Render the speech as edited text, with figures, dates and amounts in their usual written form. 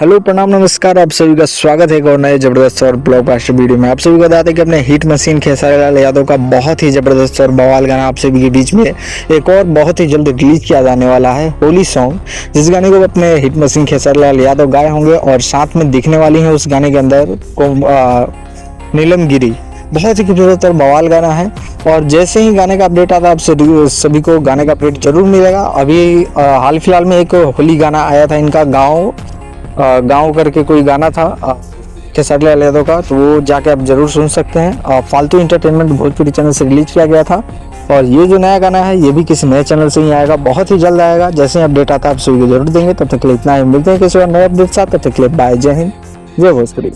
Hello प्रणाम नमस्कार, आप सभी का स्वागत है एक और नए जबरदस्त और ब्लॉकबस्टर वीडियो में। आप सभी को बता दें कि अपने हिट मशीन खेसारी लाल यादव का बहुत ही जबरदस्त और बवाल गाना आप सभी के बीच में एक और बहुत ही जल्द रिलीज किया जाने वाला है, होली सॉन्ग, जिस गाने को अपने हिट मशीन खेसारी लाल यादव गाए होंगे और साथ में दिखने वाली है उस गाने के अंदर नीलम गिरी। बहुत ही खूबसूरत और बवाल गाना है और जैसे ही गाने का अपडेट आता है आप सभी को गाने का अपडेट जरूर मिलेगा। अभी हाल फिलहाल में एक होली गाना आया था इनका, गाँव करके कोई गाना था खेसारी लाल यादव का, तो वो जाके आप जरूर सुन सकते हैं। फालतू एंटरटेनमेंट भोजपुरी चैनल से रिलीज किया गया था और ये जो नया गाना है ये भी किसी नए चैनल से ही आएगा, बहुत ही जल्द आएगा। जैसे ही अपडेट आता है आप सभी को जरूर देंगे। तब तक के लिए इतना ही, मिलते हैं किसी और नए अपडेट साथ। तब तक के लिए बाय, जय हिंद, जय भोजपुरी।